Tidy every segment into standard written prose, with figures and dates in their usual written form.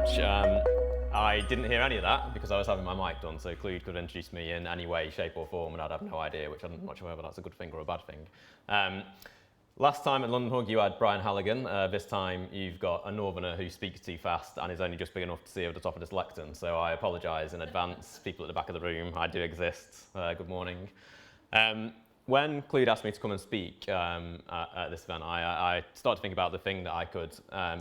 much. I didn't hear any of that because I was having my mic done, so Clued could introduce me in any way, shape or form, and I'd have no idea, which I'm not sure whether that's a good thing or a bad thing. Last time at London Hug you had Brian Halligan. This time you've got a northerner who speaks too fast and is only just big enough to see over the top of this lectern, so I apologise in advance. People at the back of the room, I do exist. Good morning. When Clued asked me to come and speak at this event, I started to think about the thing that I could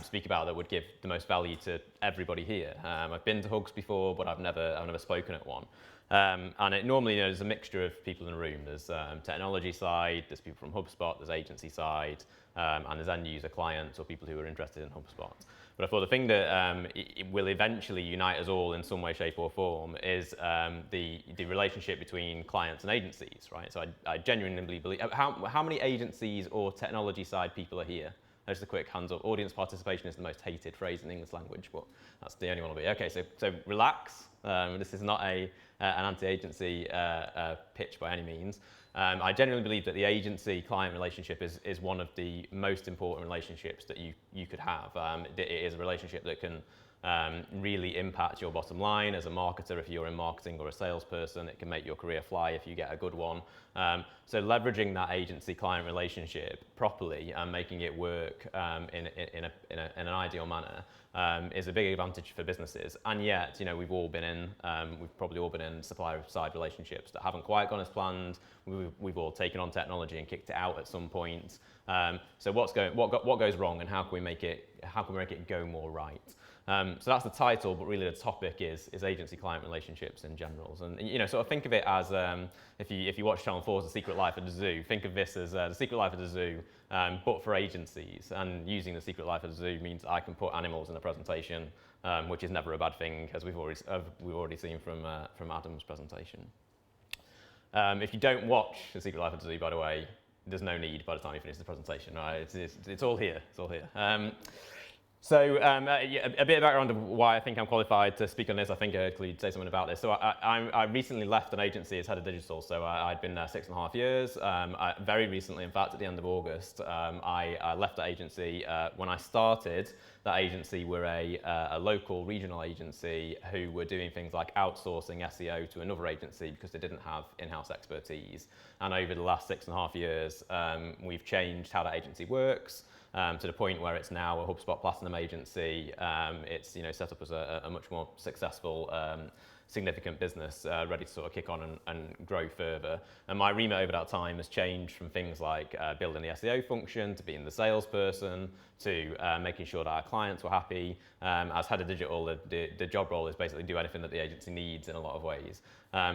speak about that would give the most value to everybody here. I've been to Hugs before, but I've never spoken at one. And it normally, there's a mixture of people in the room. There's technology side, there's people from HubSpot, there's agency side, and there's end user clients or people who are interested in HubSpot. But I thought the thing that it will eventually unite us all in some way, shape or form is the relationship between clients and agencies, right? So I genuinely believe, how many agencies or technology side people are here? Just a quick hands up. Audience participation is the most hated phrase in English language, but that's the only one I'll be. Okay, so relax. This is not an anti-agency pitch by any means. I genuinely believe that the agency-client relationship is one of the most important relationships that you could have. It is a relationship that can really impact your bottom line as a marketer. If you're in marketing or a salesperson, it can make your career fly if you get a good one. So leveraging that agency-client relationship properly and making it work in an ideal manner is a big advantage for businesses. And yet, we've probably all been in supplier-side relationships that haven't quite gone as planned. We've all taken on technology and kicked it out at some point. So what goes wrong, and how can we make it go more right? So that's the title, but really the topic is agency-client relationships in general. And sort of think of it as if you watch Channel 4's The Secret Life of the Zoo, think of this as The Secret Life of the Zoo, but for agencies. And using The Secret Life of the Zoo means I can put animals in a presentation, which is never a bad thing, as we've already seen from Adam's presentation. If you don't watch The Secret Life of the Zoo, by the way, there's no need by the time you finish the presentation. Right? It's all here. It's all here. So a bit of background of why I think I'm qualified to speak on this. I think I heard Clued say something about this. So I recently left an agency as head of digital. So I'd been there 6.5 years. Very recently, in fact, at the end of August, I left that agency. When I started, that agency were a local regional agency who were doing things like outsourcing SEO to another agency because they didn't have in-house expertise. And over the last 6.5 years, we've changed how that agency works. To the point where it's now a HubSpot Platinum agency. It's set up as a much more successful, significant business, ready to sort of kick on and grow further. And my remit over that time has changed from things like building the SEO function to being the salesperson to making sure that our clients were happy. As head of digital, the job role is basically do anything that the agency needs in a lot of ways.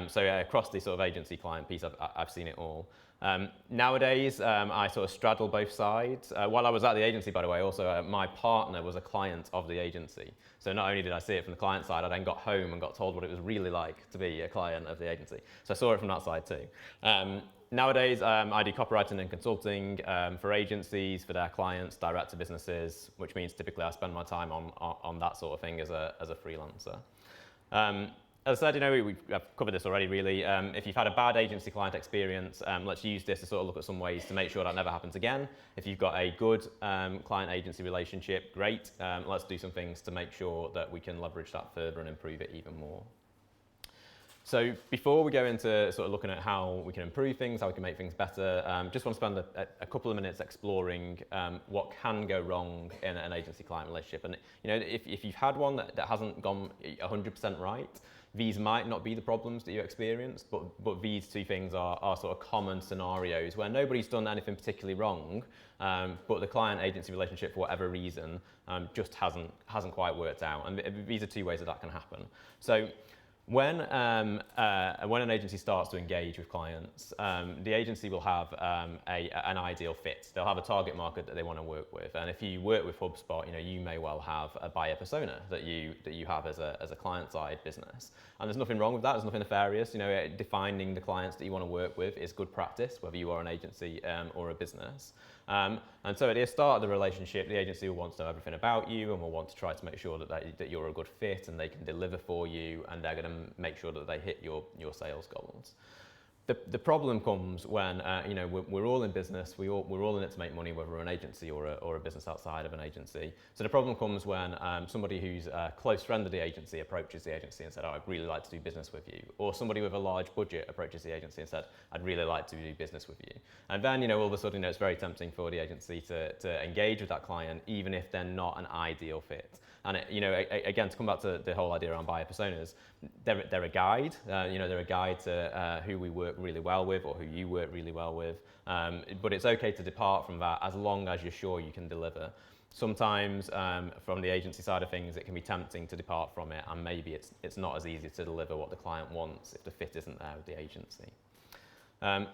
So across the sort of agency client piece, I've seen it all. Nowadays, I sort of straddle both sides. While I was at the agency, by the way, also my partner was a client of the agency. So not only did I see it from the client side, I then got home and got told what it was really like to be a client of the agency. So I saw it from that side too. Nowadays, I do copywriting and consulting for agencies, for their clients, direct to businesses, which means typically I spend my time on that sort of thing as a freelancer. As I said, I've covered this already, really. If you've had a bad agency client experience, let's use this to sort of look at some ways to make sure that never happens again. If you've got a good client-agency relationship, great. Let's do some things to make sure that we can leverage that further and improve it even more. So before we go into sort of looking at how we can improve things, how we can make things better, just want to spend a couple of minutes exploring what can go wrong in an agency-client relationship. And if you've had one that hasn't gone 100% right, these might not be the problems that you experienced, but these two things are sort of common scenarios where nobody's done anything particularly wrong, but the client-agency relationship, for whatever reason, just hasn't quite worked out. And these are two ways that can happen. So when an agency starts to engage with clients, the agency will have an ideal fit. They'll have a target market that they want to work with. And if you work with HubSpot, you may well have a buyer persona that you have as a client-side business. And there's nothing wrong with that. There's nothing nefarious. Defining the clients that you want to work with is good practice, whether you are an agency or a business. And so at the start of the relationship, the agency will want to know everything about you and will want to try to make sure that you're a good fit and they can deliver for you, and they're going to make sure that they hit your sales goals. The problem comes when we're all in business. We're all in it to make money, whether we're an agency or a business outside of an agency. So the problem comes when somebody who's a close friend of the agency approaches the agency and said, "Oh, I'd really like to do business with you," or somebody with a large budget approaches the agency and said, "I'd really like to do business with you." And then all of a sudden it's very tempting for the agency to engage with that client, even if they're not an ideal fit. And again, to come back to the whole idea around buyer personas, they're a guide. They're a guide to who we work really well with or who you work really well with. But it's okay to depart from that as long as you're sure you can deliver. Sometimes from the agency side of things, it can be tempting to depart from it, and maybe it's not as easy to deliver what the client wants if the fit isn't there with the agency.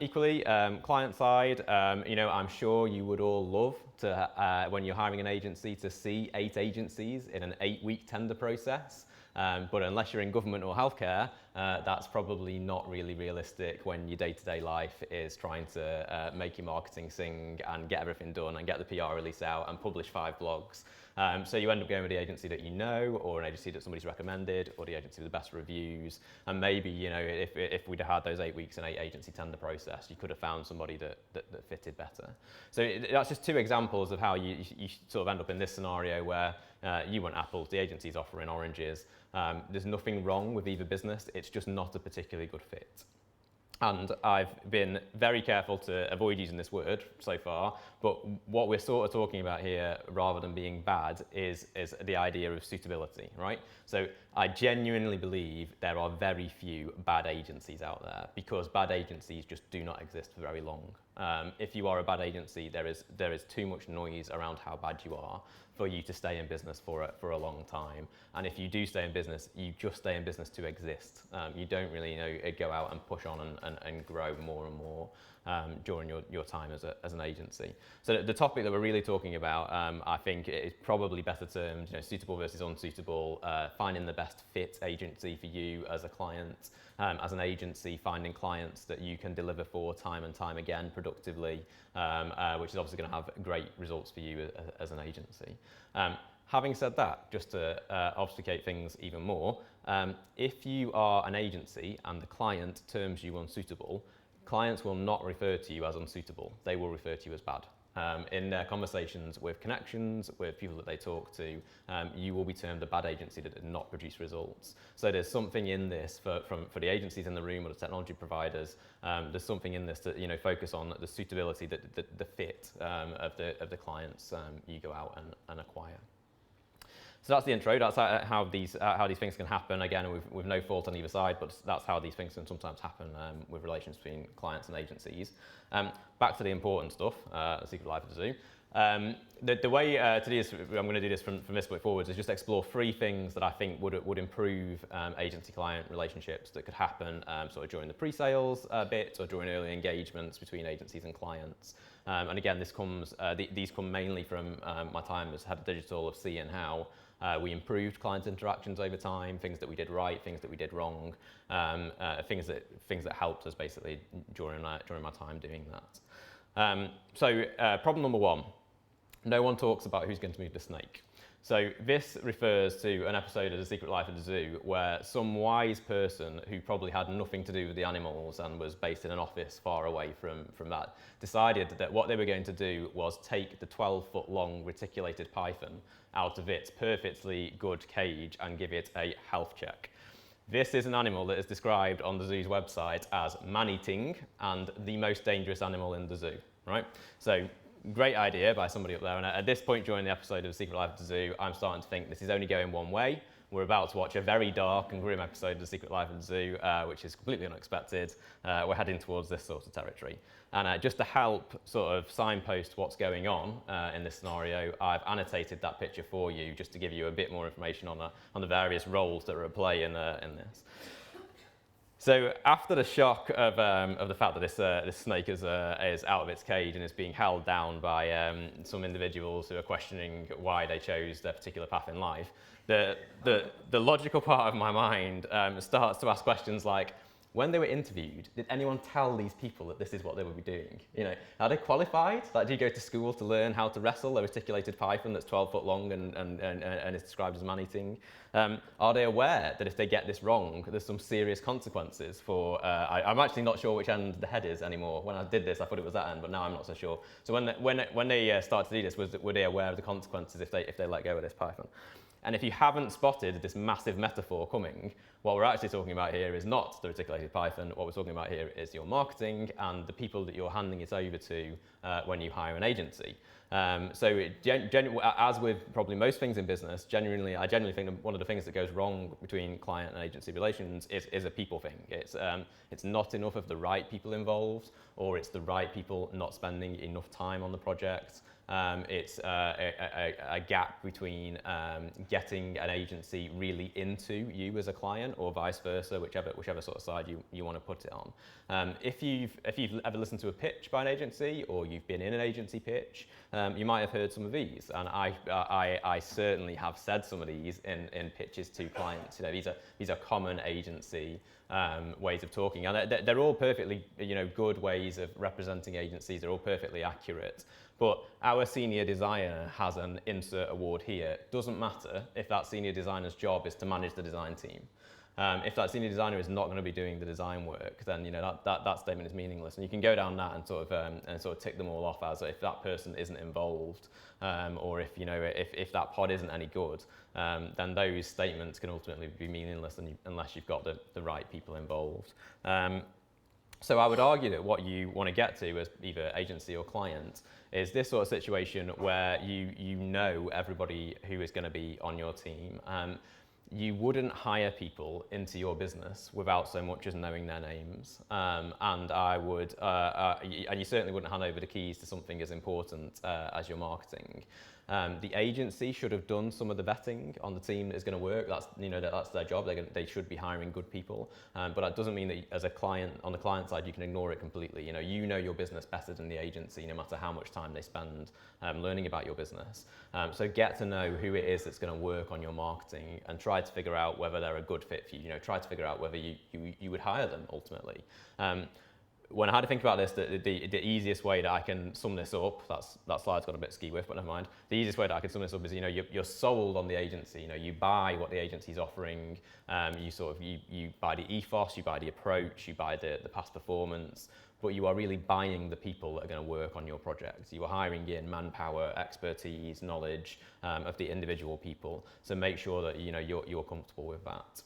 Equally, client side, I'm sure you would all love to, when you're hiring an agency, to see 8 agencies in an 8-week tender process. But unless you're in government or healthcare, that's probably not really realistic when your day-to-day life is trying to make your marketing sing and get everything done and get the PR release out and publish 5 blogs. So you end up going with the agency that you know, or an agency that somebody's recommended, or the agency with the best reviews. And maybe, if we'd had those 8 weeks and 8 agency tender process, you could have found somebody that fitted better. So that's just 2 examples of how you sort of end up in this scenario where you want apples, the agency's offering oranges. There's nothing wrong with either business, it's just not a particularly good fit. And I've been very careful to avoid using this word so far, but what we're sort of talking about here, rather than being bad, is the idea of suitability, right? So I genuinely believe there are very few bad agencies out there, because bad agencies just do not exist for very long. If you are a bad agency, there is too much noise around how bad you are for you to stay in business for a long time. And if you do stay in business, you just stay in business to exist. You don't really go out and push on and grow more and more during your time as an agency. So the topic that we're really talking about, I think it is probably better termed suitable versus unsuitable, finding the best fit agency for you as a client, as an agency, finding clients that you can deliver for time and time again productively, which is obviously going to have great results for you as an agency. Having said that, just to obfuscate things even more, if you are an agency and the client terms you unsuitable, clients will not refer to you as unsuitable. They will refer to you as bad. In their conversations with connections, with people that they talk to, you will be termed a bad agency that did not produce results. So there's something in this for the agencies in the room or the technology providers. There's something in this to focus on the suitability, the fit of the clients you go out and acquire. So that's the intro. That's how these things can happen. Again, with no fault on either side, but that's how these things can sometimes happen with relations between clients and agencies. Back to the important stuff, the secret life of the zoo. The way to do this, I'm going to do this from this point forwards, is just explore 3 things that I think would improve agency-client relationships that could happen sort of during the pre-sales bit or during early engagements between agencies and clients. And again, these come mainly from my time as head of digital of seeing how we improved client interactions over time, things that we did right, things that we did wrong, things that helped us basically during my time doing that. So problem number 1, no one talks about who's going to move the snake. So this refers to an episode of The Secret Life of the Zoo where some wise person who probably had nothing to do with the animals and was based in an office far away from that decided that what they were going to do was take the 12-foot long reticulated python out of its perfectly good cage and give it a health check. This is an animal that is described on the zoo's website as man-eating and the most dangerous animal in the zoo, right? So great idea by somebody up there, and at this point during the episode of The Secret Life of the Zoo, I'm starting to think this is only going one way. We're about to watch a very dark and grim episode of The Secret Life of the Zoo, which is completely unexpected. We're heading towards this sort of territory. And just to help sort of signpost what's going on in this scenario, I've annotated that picture for you just to give you a bit more information on the various roles that are at play in this. So after the shock of the fact that this snake is out of its cage and is being held down by some individuals who are questioning why they chose their particular path in life, the logical part of my mind starts to ask questions like, when they were interviewed, did anyone tell these people that this is what they would be doing? You know, are they qualified? Like, do you go to school to learn how to wrestle a reticulated python that's 12 foot long and is described as man-eating? Are they aware that if they get this wrong, there's some serious consequences for, I'm actually not sure which end the head is anymore. When I did this, I thought it was that end, but now I'm not so sure. So when they started to do this, were they aware of the consequences if they let go of this python? And if you haven't spotted this massive metaphor coming, what we're actually talking about here is not the reticulated python. What we're talking about here is your marketing and the people that you're handing it over to when you hire an agency. As with probably most things in business, I genuinely think that one of the things that goes wrong between client and agency relations is a people thing. It's not enough of the right people involved, or it's the right people not spending enough time on the project. It's a gap between getting an agency really into you as a client, or vice versa, whichever sort of side you want to put it on. If you've ever listened to a pitch by an agency, or you've been in an agency pitch, you might have heard some of these, and I certainly have said some of these in pitches to clients. You know, these are common agency ways of talking, and they're all perfectly good ways of representing agencies. They're all perfectly accurate. But our senior designer has an insert award here. Doesn't matter if that senior designer's job is to manage the design team. If that senior designer is not going to be doing the design work, then that statement is meaningless. And you can go down that and sort of tick them all off as if that person isn't involved, or if that pod isn't any good, then those statements can ultimately be meaningless unless you've got the right people involved. So I would argue that what you want to get to as either agency or client is this sort of situation where you know everybody who is going to be on your team. You wouldn't hire people into your business without so much as knowing their names, and you certainly wouldn't hand over the keys to something as important as your marketing. The agency should have done some of the vetting on the team that is going to work. That's their job. They should be hiring good people, but that doesn't mean that as a client, on the client side, you can ignore it completely. You know your business better than the agency, no matter how much time they spend learning about your business. So get to know who it is that's going to work on your marketing, and try to figure out whether they're a good fit for you. Try to figure out whether you would hire them ultimately. When I had to think about this, the easiest way that I can sum this up, that slide's got a bit ski with, but never mind. The easiest way that I can sum this up is, you're sold on the agency. You buy what the agency's offering. You buy the ethos, you buy the approach, you buy the past performance, but you are really buying the people that are going to work on your project. You are hiring in manpower, expertise, knowledge of the individual people. So make sure that you're comfortable with that.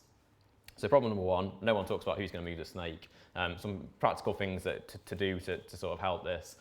So problem number one, no one talks about who's going to move the snake. Some practical things to do to sort of help this.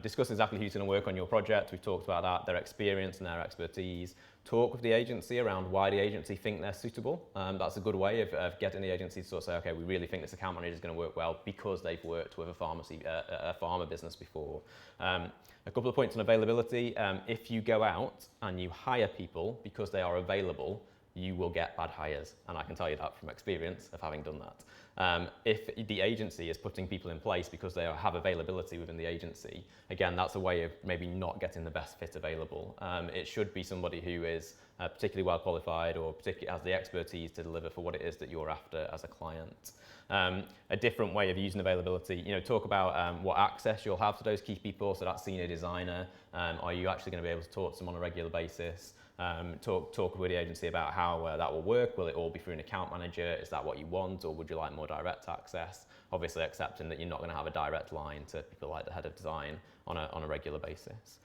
Discuss exactly who's going to work on your project. We've talked about that, their experience and their expertise. Talk with the agency around why the agency think they're suitable. That's a good way of getting the agency to sort of say, okay, we really think this account manager is going to work well because they've worked with a pharma business before. A couple of points on availability. If you go out and you hire people because they are available, you will get bad hires, and I can tell you that from experience of having done that. If the agency is putting people in place because they have availability within the agency, again, that's a way of maybe not getting the best fit available. It should be somebody who is particularly well qualified, or particularly has the expertise to deliver for what it is that you're after as a client. A different way of using availability, talk about what access you'll have to those key people. So that senior designer, are you actually going to be able to talk to them on a regular basis? Talk with the agency about how that will work. Will it all be through an account manager? Is that what you want, or would you like more direct access? Obviously accepting that you're not going to have a direct line to people like the head of design on a regular basis.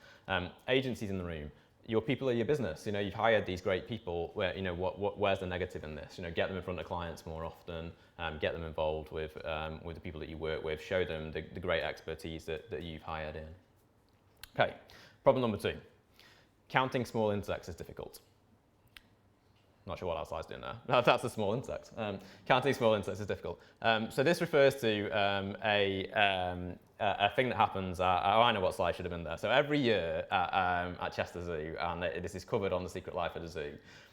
Agencies in the room. Your people are your business. You've hired these great people. Where's the negative in this? Get them in front of clients more often. Get them involved with the people that you work with. Show them the great expertise that you've hired in. Okay, problem number 2. Counting small insects is difficult. Not sure what that slide's doing there. That's a small insect. Counting small insects is difficult. So this refers to a thing that happens. I know what slide should have been there. So every year at Chester Zoo, and this is covered on The Secret Life of the Zoo,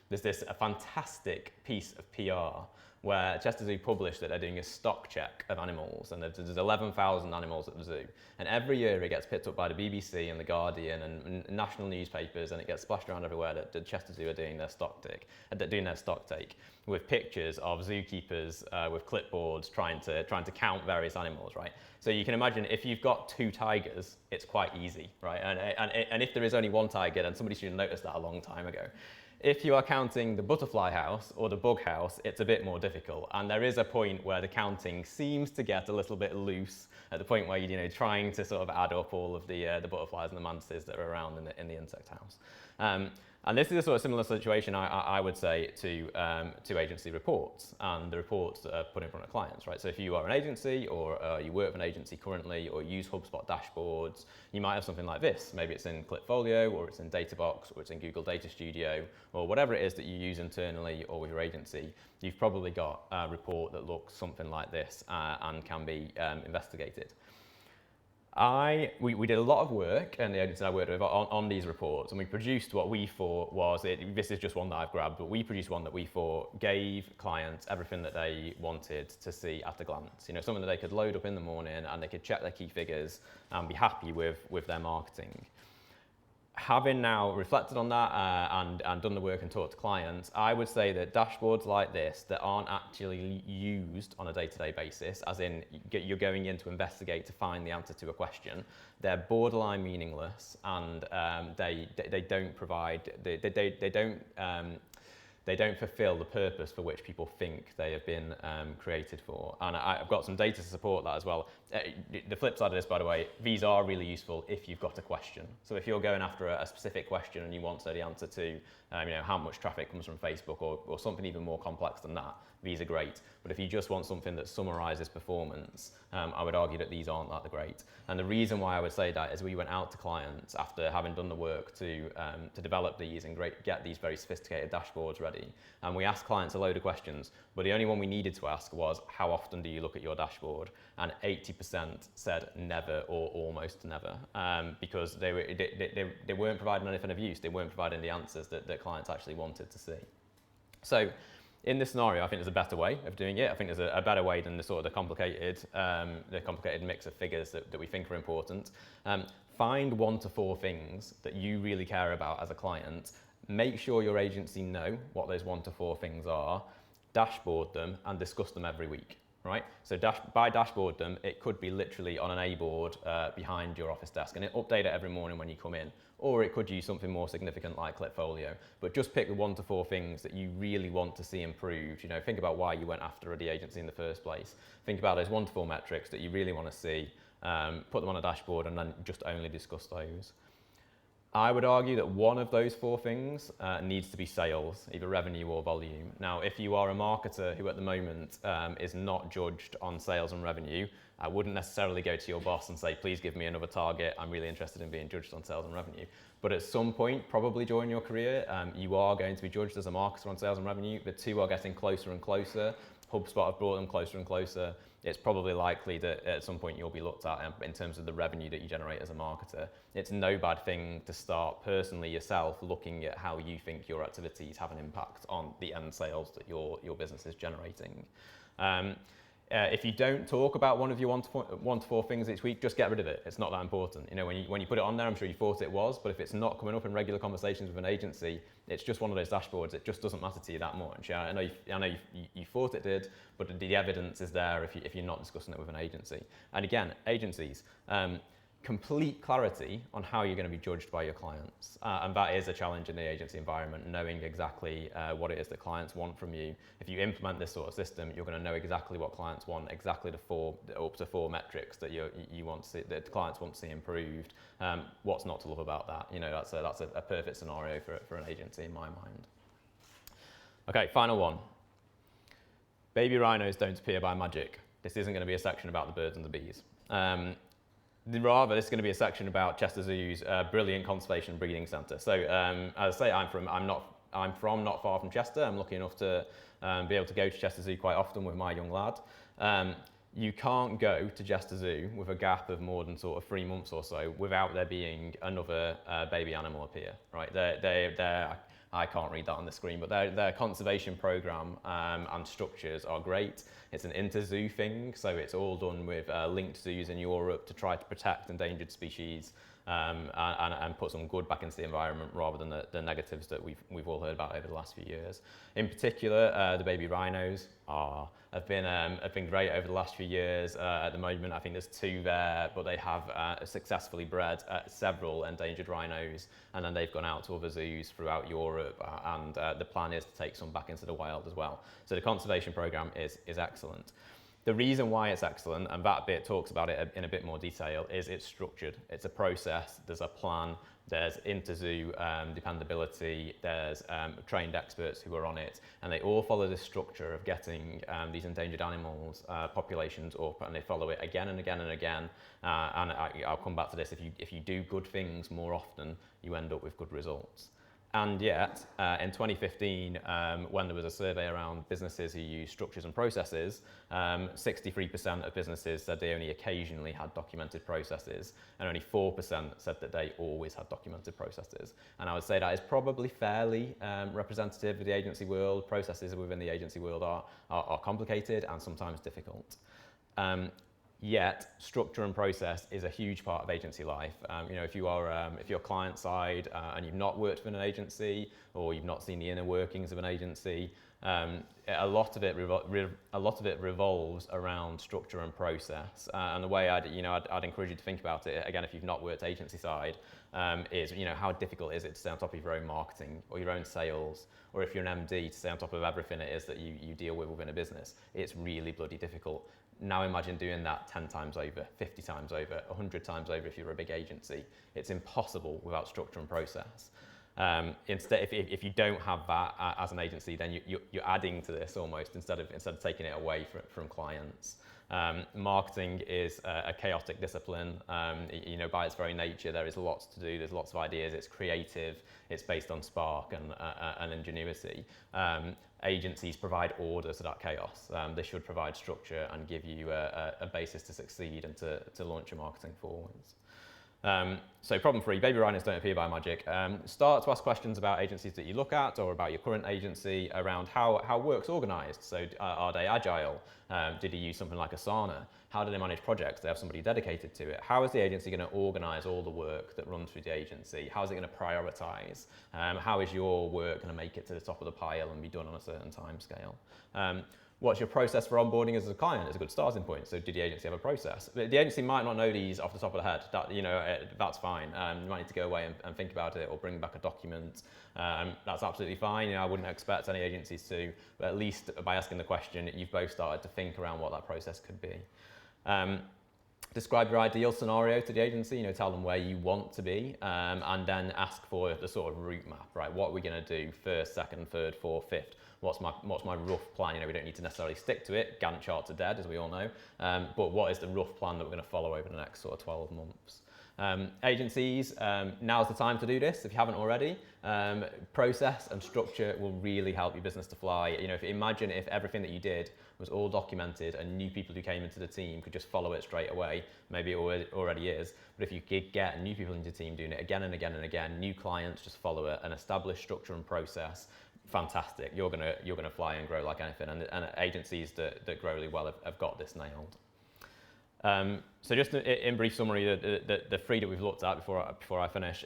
there's a fantastic piece of PR where Chester Zoo published that they're doing a stock check of animals, and there's 11,000 animals at the zoo. And every year it gets picked up by the BBC and the Guardian and national newspapers, and it gets splashed around everywhere that Chester Zoo are doing their stock take. with pictures of zookeepers with clipboards trying to count various animals, right? So you can imagine if you've got 2 tigers, it's quite easy, right? And if there is only 1 tiger, then somebody should have noticed that a long time ago. If you are counting the butterfly house or the bug house, it's a bit more difficult. And there is a point where the counting seems to get a little bit loose at the point where you're trying to sort of add up all of the butterflies and the mantises that are around in the insect house. And this is a sort of similar situation, I would say, to agency reports and the reports that are put in front of clients, right? So if you are an agency or you work for an agency currently or use HubSpot dashboards, you might have something like this. Maybe it's in Clipfolio or it's in Databox or it's in Google Data Studio or whatever it is that you use internally or with your agency. You've probably got a report that looks something like this and can be investigated. We did a lot of work in the agency I worked with on these reports, and we produced what we thought was, this is just one that I've grabbed, but we produced one that we thought gave clients everything that they wanted to see at a glance. Something that they could load up in the morning and they could check their key figures and be happy with their marketing. Having now reflected on that and done the work and talked to clients, I would say that dashboards like this that aren't actually used on a day-to-day basis, as in you're going in to investigate to find the answer to a question, they're borderline meaningless, and they don't provide, they don't fulfill the purpose for which people think they have been created for. And I've got some data to support that as well. The flip side of this, by the way, these are really useful if you've got a question. So if you're going after a specific question and you want the answer to how much traffic comes from Facebook or something even more complex than that, these are great. But if you just want something that summarizes performance, I would argue that these aren't that great. And the reason why I would say that is we went out to clients after having done the work to develop these and get these very sophisticated dashboards ready. And we asked clients a load of questions, but the only one we needed to ask was, how often do you look at your dashboard? And 80% said never or almost never, because they weren't providing anything of use. They weren't providing the answers that clients actually wanted to see. So in this scenario, I think there's a better way of doing it. I think there's a better way than the complicated mix of figures that we think are important. Find 1 to 4 things that you really care about as a client. Make sure your agency know what those 1 to 4 things are, dashboard them, and discuss them every week. Right? So by dashboard them, it could be literally on an A board behind your office desk, and update it every morning when you come in. Or it could use something more significant like Clipfolio. But just pick the 1 to 4 things that you really want to see improved. Think about why you went after the agency in the first place. Think about those 1 to 4 metrics that you really want to see, put them on a dashboard, and then just only discuss those. I would argue that one of those 4 things needs to be sales, either revenue or volume. Now, if you are a marketer who at the moment is not judged on sales and revenue, I wouldn't necessarily go to your boss and say, please give me another target. I'm really interested in being judged on sales and revenue. But at some point, probably during your career, you are going to be judged as a marketer on sales and revenue. The 2 are getting closer and closer. HubSpot have brought them closer and closer. It's probably likely that at some point you'll be looked at in terms of the revenue that you generate as a marketer. It's no bad thing to start personally yourself looking at how you think your activities have an impact on the end sales that your business is generating. If you don't talk about one of your 1 to 4 things each week, just get rid of it. It's not that important. When you put it on there, I'm sure you thought it was, but if it's not coming up in regular conversations with an agency, it's just one of those dashboards. It just doesn't matter to you that much. I know you thought it did, but the evidence is there if you're not discussing it with an agency. And again, agencies, complete clarity on how you're going to be judged by your clients. And that is a challenge in the agency environment, knowing exactly what it is that clients want from you. If you implement this sort of system, you're going to know exactly what clients want, exactly up to 4 metrics that you want to see, that clients want to see improved. What's not to love about that? That's a perfect scenario for an agency in my mind. Okay, final one. Baby rhinos don't appear by magic. This isn't going to be a section about the birds and the bees. Rather, this is going to be a section about Chester Zoo's brilliant conservation breeding centre. So, as I say, I'm from not far from Chester. I'm lucky enough to be able to go to Chester Zoo quite often with my young lad. You can't go to Chester Zoo with a gap of more than sort of 3 months or so without there being another baby animal appear. Right? I can't read that on the screen, but their conservation program and structures are great. It's an inter-zoo thing, so it's all done with linked zoos in Europe to try to protect endangered species and put some good back into the environment rather than the negatives that we've all heard about over the last few years. In particular, the baby rhinos have been great over the last few years. At the moment, I think there's 2 there, but they have successfully bred several endangered rhinos, and then they've gone out to other zoos throughout Europe, and the plan is to take some back into the wild as well. So the conservation program is excellent. The reason why it's excellent, and that bit talks about it in a bit more detail, is it's structured. It's a process, there's a plan, there's inter-zoo dependability, there's trained experts who are on it, and they all follow this structure of getting these endangered animals populations up, and they follow it again and again and again. And I'll come back to this, if you do good things more often, you end up with good results. And yet, in 2015, when there was a survey around businesses who use structures and processes, 63% of businesses said they only occasionally had documented processes, and only 4% said that they always had documented processes. And I would say that is probably fairly representative of the agency world. Processes within the agency world are complicated and sometimes difficult. Yet, structure and process is a huge part of agency life. If you're client side and you've not worked with an agency, or you've not seen the inner workings of an agency, a lot of it revolves around structure and process. And the way I'd encourage you to think about it, again, if you've not worked agency side, is how difficult is it to stay on top of your own marketing or your own sales, or if you're an MD, to stay on top of everything it is that you deal with within a business. It's really bloody difficult. Now imagine doing that 10 times over, 50 times over, 100 times over if you're a big agency. It's impossible without structure and process. Instead, if you don't have that as an agency, then you're adding to this almost instead of taking it away from clients. Marketing is a chaotic discipline. By its very nature, there is lots to do. There's lots of ideas. It's creative. It's based on spark and ingenuity. Agencies provide order to that chaos. They should provide structure and give you a basis to succeed and to launch your marketing forwards. So problem 3, baby rhinos don't appear by magic. Start to ask questions about agencies that you look at or about your current agency around how work's organised. So are they agile? Did you use something like Asana? How do they manage projects? Do they have somebody dedicated to it? How is the agency going to organise all the work that runs through the agency? How is it going to prioritise? How is your work going to make it to the top of the pile and be done on a certain time scale? What's your process for onboarding as a client is a good starting point. So did the agency have a process? The agency might not know these off the top of the head. That's fine. You might need to go away and think about it or bring back a document. That's absolutely fine. I wouldn't expect any agencies to, but at least by asking the question, you've both started to think around what that process could be. Describe your ideal scenario to the agency, tell them where you want to be, and then ask for the sort of route map, right? What are we going to do first, second, third, fourth, fifth? What's my rough plan? We don't need to necessarily stick to it. Gantt charts are dead, as we all know. But what is the rough plan that we're going to follow over the next sort of 12 months? Agencies, now's the time to do this if you haven't already. Process and structure will really help your business to fly. Imagine if everything that you did was all documented and new people who came into the team could just follow it straight away. Maybe it already is, but if you could get new people into the team doing it again and again and again, new clients just follow it, an established structure and process, fantastic. You're gonna fly and grow like anything, and agencies that grow really well have got this nailed. So just in brief summary, the 3 that we've looked at before I finish.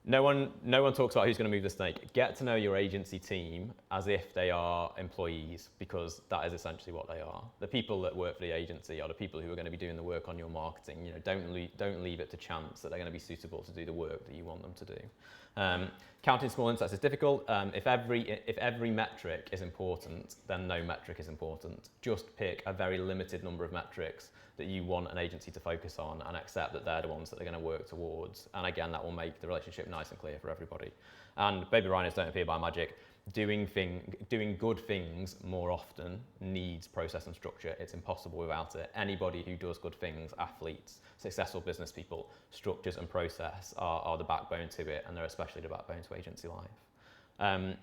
No one talks about who's going to move the snake. Get to know your agency team as if they are employees, because that is essentially what they are. The people that work for the agency are the people who are going to be doing the work on your marketing. Don't leave it to chance that they're going to be suitable to do the work that you want them to do. Counting small insights is difficult. If every metric is important, then no metric is important. Just pick a very limited number of metrics that you want an agency to focus on and accept that they're the ones that they're going to work towards. And again, that will make the relationship nice and clear for everybody. And baby rhinos don't appear by magic. Doing good things more often needs process and structure. It's impossible without it. Anybody who does good things, athletes, successful business people, structures and process are the backbone to it, and they're especially the backbone to agency life.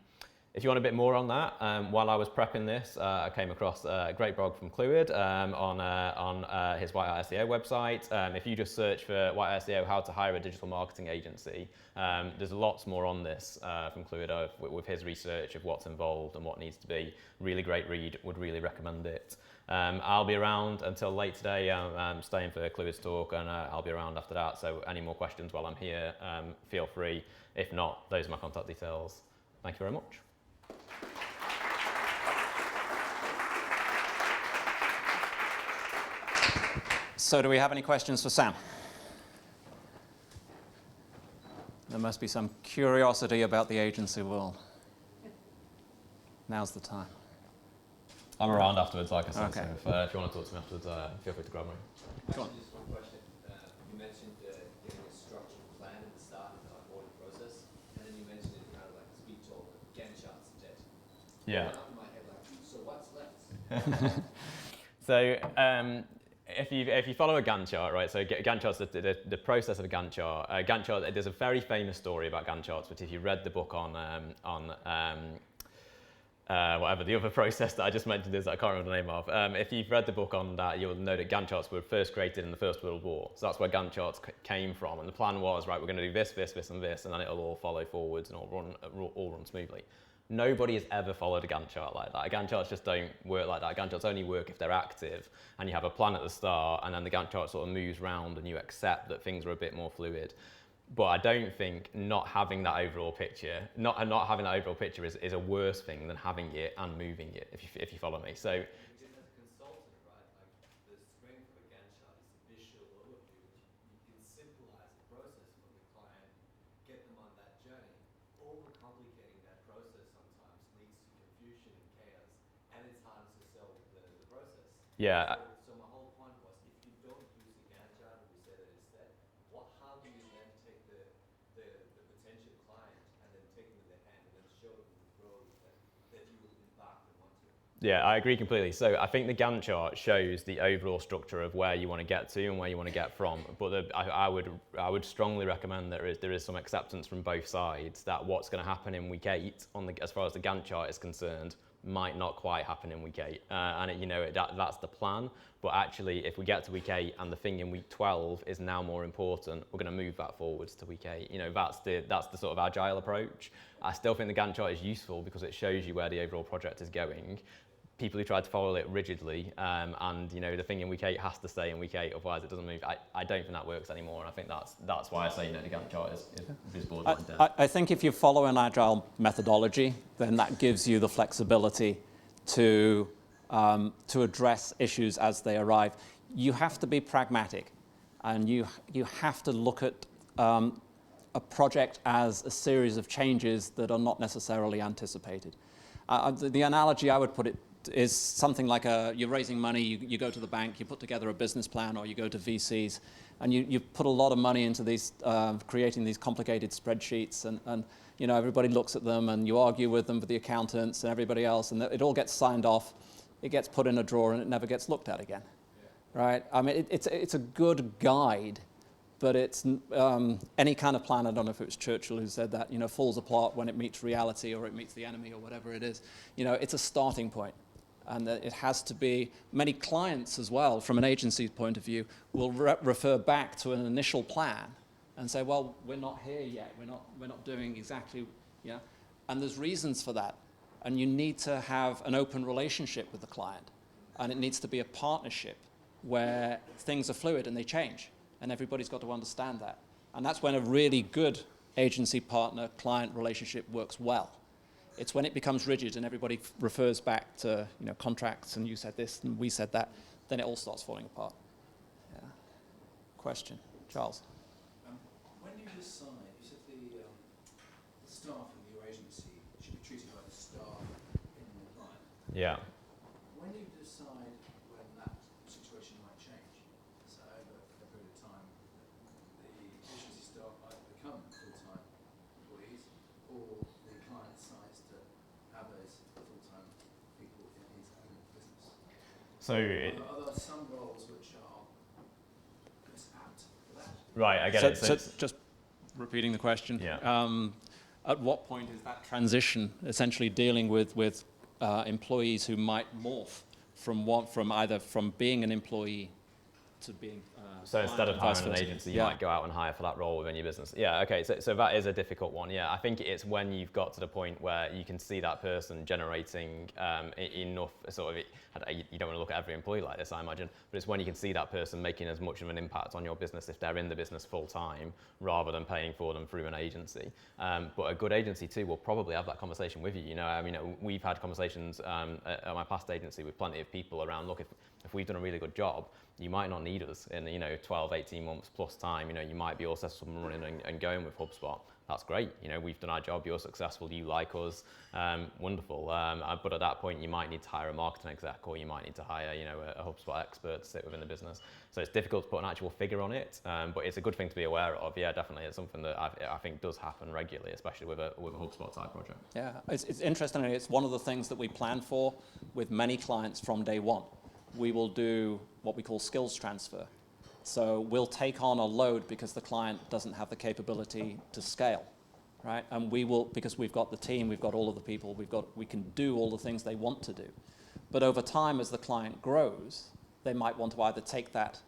If you want a bit more on that, while I was prepping this, I came across a great blog from Clwyd on his White Hat SEO website. If you just search for White Hat SEO, how to hire a digital marketing agency, there's lots more on this from Clwyd with his research of what's involved and what needs to be. Really great read, would really recommend it. I'll be around until late today. I'm staying for Chloe's talk, and I'll be around after that. So any more questions while I'm here, feel free. If not, those are my contact details. Thank you very much. So do we have any questions for Sam? There must be some curiosity about the agency world. Now's the time. I'm around afterwards, like I said, Okay. so if you want to talk to me afterwards, feel free to grab me. Go on. Just one question. You mentioned getting a structured plan at the start of the onboarding process, and then you mentioned it kind of like a speed talk, Gantt charts instead. Yeah. Up in my head, like, so what's left? So if you follow a Gantt chart, right? So Gantt charts, the process of a Gantt chart. Gantt chart. There's a very famous story about Gantt charts, which if you read the book on whatever the other process that I just mentioned is that I can't remember the name of. If you've read the book on that, you'll know that Gantt charts were first created in the First World War. So that's where Gantt charts came from. And the plan was, right, we're going to do this, this, this, and this, and then it'll all follow forwards and all run smoothly. Nobody has ever followed a Gantt chart like that. Gantt charts just don't work like that. Gantt charts only work if they're active, and you have a plan at the start, and then the Gantt chart sort of moves around, and you accept that things are a bit more fluid. But I don't think not having that overall picture, not having that overall picture is a worse thing than having it and moving it, if you follow me. So. Just as a consultant, right, like the strength of a Gantt chart is the visual overview. You can simplify the process for the client, get them on that journey. Overcomplicating that process sometimes leads to confusion and chaos, and it's hard to sell the process. Yeah. So my whole point was, if you don't use the Gantt chart, and we say that instead, how do you then take the potential client and then take them in their hand and then show them the road that you will embark them onto? Yeah, I agree completely. So I think the Gantt chart shows the overall structure of where you want to get to and where you want to get from. But I would strongly recommend there is some acceptance from both sides that what's going to happen in week 8 as far as the Gantt chart is concerned might not quite happen in week 8, and that's the plan. But actually, if we get to week 8 and the thing in week 12 is now more important, we're going to move that forwards to week 8. That's the sort of agile approach. I still think the Gantt chart is useful because it shows you where the overall project is going. People who try to follow it rigidly, and the thing in week 8 has to stay in week 8, otherwise it doesn't move. I don't think that works anymore, and I think that's why I say the Gantt chart is borderline dead. I think if you follow an agile methodology, then that gives you the flexibility to address issues as they arrive. You have to be pragmatic, and you have to look at a project as a series of changes that are not necessarily anticipated. The analogy I would put it is something like you're raising money, you go to the bank, you put together a business plan, or you go to VCs, and you put a lot of money into these, creating these complicated spreadsheets, and everybody looks at them, and you argue with them, with the accountants and everybody else, and it all gets signed off, it gets put in a drawer, and it never gets looked at again, right? I mean, it's a good guide, but it's any kind of plan. I don't know if it was Churchill who said that, falls apart when it meets reality or it meets the enemy or whatever it is. It's a starting point. And it has to be, many clients as well, from an agency point of view, will refer back to an initial plan and say, well, we're not here yet. We're not doing exactly, And there's reasons for that. And you need to have an open relationship with the client. And it needs to be a partnership where things are fluid and they change. And everybody's got to understand that. And that's when a really good agency partner-client relationship works well. It's when it becomes rigid and everybody refers back to contracts, and you said this and we said that, then it all starts falling apart. Yeah. Question, Charles. When you decide, you said the staff in your agency should be treated like the staff in the client. Yeah. When you decide when that situation might change, so over a period of time, the agency staff either become full-time employees, or the client decides to have those full-time people in his own business. So Are there some roles which are best apt for that? right, I get it. So just repeating the question. Yeah. At what point is that transition essentially dealing with employees who might morph from either being an employee to being So instead of vice hiring an versa. agency, you Yeah. might go out and hire for that role within your business. Yeah, okay, so that is a difficult one. Yeah, I think it's when you've got to the point where you can see that person generating enough sort of, you don't want to look at every employee like this, I imagine, but it's when you can see that person making as much of an impact on your business if they're in the business full time, rather than paying for them through an agency. But a good agency too will probably have that conversation with you. You know, I mean, we've had conversations at my past agency with plenty of people around, look, if we've done a really good job, you might not need us in 12, 18 months plus time. You know, you might be all set up and running and going with HubSpot. That's great. You know, we've done our job, you're successful, you like us, wonderful. But at that point, you might need to hire a marketing exec, or you might need to hire, a HubSpot expert to sit within the business. So it's difficult to put an actual figure on it, but it's a good thing to be aware of. Yeah, definitely, it's something that I think does happen regularly, especially with a HubSpot type project. Yeah, it's interesting. It's one of the things that we plan for with many clients from day one. We will do what we call skills transfer. So we'll take on a load because the client doesn't have the capability to scale, right? And we will, because we've got the team, we've got all of the people, we can do all the things they want to do. But over time, as the client grows, they might want to either take that,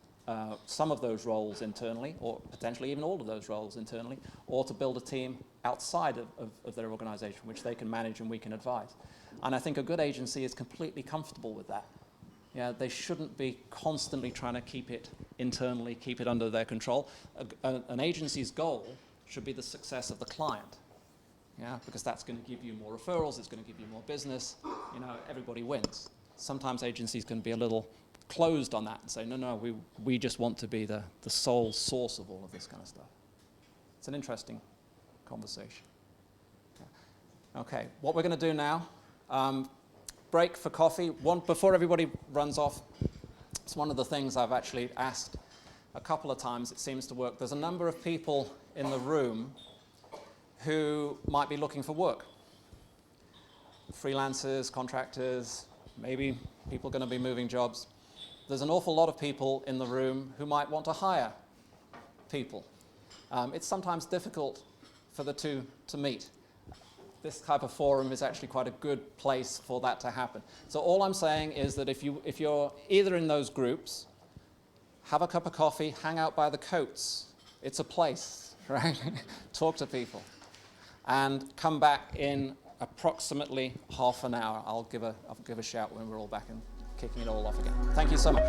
some of those roles internally, or potentially even all of those roles internally, or to build a team outside of their organization, which they can manage and we can advise. And I think a good agency is completely comfortable with that. Yeah, they shouldn't be constantly trying to keep it internally, keep it under their control. An agency's goal should be the success of the client. Yeah, because that's going to give you more referrals, it's going to give you more business. Everybody wins. Sometimes agencies can be a little closed on that and say, no, we just want to be the sole source of all of this kind of stuff. It's an interesting conversation. Yeah. Okay, what we're going to do now, break for coffee. Before everybody runs off, it's one of the things I've actually asked a couple of times. It seems to work. There's a number of people in the room who might be looking for work. Freelancers, contractors, maybe people going to be moving jobs. There's an awful lot of people in the room who might want to hire people. It's sometimes difficult for the two to meet. This type of forum is actually quite a good place for that to happen. So all I'm saying is that if you're either in those groups, have a cup of coffee, hang out by the coats. It's a place, right? Talk to people. And come back in approximately half an hour. I'll give a shout when we're all back and kicking it all off again. Thank you so much.